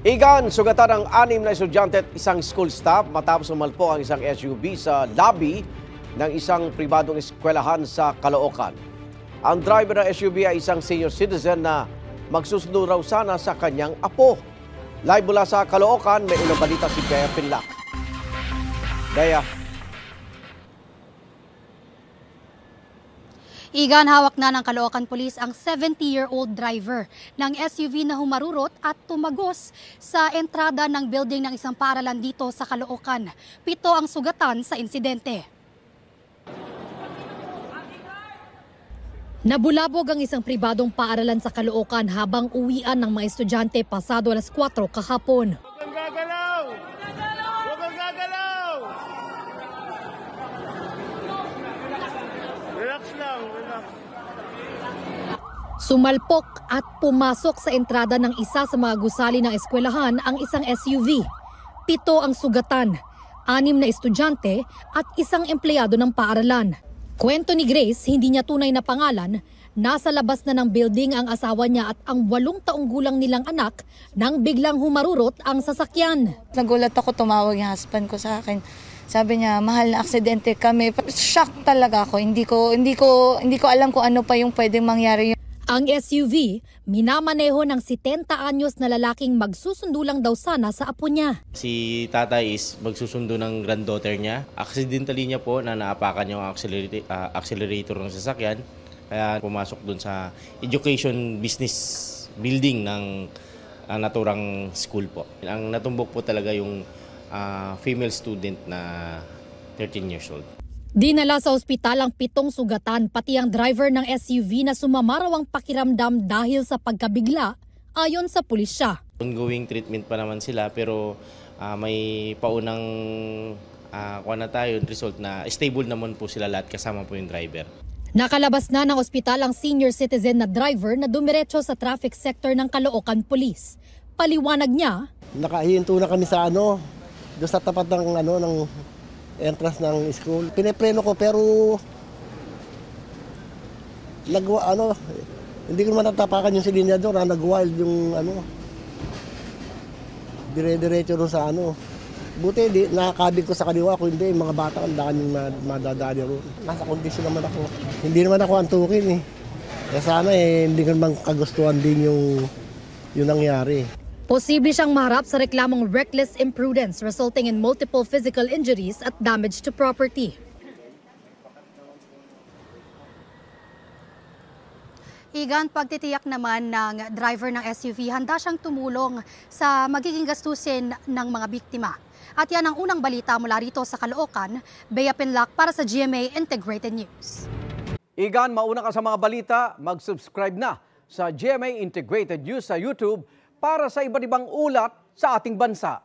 Igan, sugatan ang 6 na estudyante at isang school staff matapos umalpo ang isang SUV sa lobby ng isang pribadong eskwelahan sa Caloocan. Ang driver ng SUV ay isang senior citizen na magsusundo raw sana sa kanyang apo. Live mula sa Caloocan, may unang balita si Bea Pinlac. Bea. Igan, hawak na ng Caloocan Police ang 70-year-old driver ng SUV na humarurot at tumagos sa entrada ng building ng isang paaralan dito sa Caloocan. 7 ang sugatan sa insidente. Nabulabog ang isang pribadong paaralan sa Caloocan habang uwian ng mga estudyante pasado alas 4 kahapon. Sumalpok at pumasok sa entrada ng isa sa mga gusali ng eskwelahan ang isang SUV. 7 ang sugatan, 6 na estudyante at isang empleyado ng paaralan. Kwento ni Grace, hindi niya tunay na pangalan, nasa labas na ng building ang asawa niya at ang 8 taong gulang nilang anak nang biglang humarurot ang sasakyan. Nagulat ako, tumawag yung husband ko sa akin. Sabi niya, mahal na aksidente kami. Shock talaga ako. Hindi ko alam kung ano pa yung pwedeng mangyari. Ang SUV, minamaneho ng 70 anyos na lalaking magsusundo lang daw sana sa apo niya. Si tatay is magsusundo ng granddaughter niya. Accidentally niya po na naapakan yung accelerator ng sasakyan. Kaya pumasok dun sa education business building ng naturang school po. Ang natumbok po talaga yung female student na 13 years old. Dinala sa ospital ang 7 sugatan, pati ang driver ng SUV na sumamaraw ang pakiramdam dahil sa pagkabigla, ayon sa pulisya. Ongoing treatment pa naman sila pero may paunang result na stable naman po sila lahat kasama po yung driver. Nakalabas na ng ospital ang senior citizen na driver na dumiretso sa traffic sector ng Caloocan Police. Paliwanag niya, nakahinto na kami sa doon sa tapat ng entrance ng school. Pinepreno ko pero hindi ko naman natapakan yung silinyador, nag-wild yung dire-diretso doon sa Buti nakakabig ko sa kaliwa, kung hindi mga bata ang daming madadali ron. Nasa kondisyon naman ako. Hindi naman ako antukin Kaya sana hindi ko naman kagustuhan din yung nangyari. Posible siyang maharap sa reklamong reckless imprudence resulting in multiple physical injuries at damage to property. Igan, pagtitiyak naman ng driver ng SUV, handa siyang tumulong sa magiging gastusin ng mga biktima. At yan ang unang balita mula rito sa Caloocan. Bea Pinlac para sa GMA Integrated News. Igan, mauna ka sa mga balita, mag-subscribe na sa GMA Integrated News sa YouTube para sa iba't ibang ulat sa ating bansa.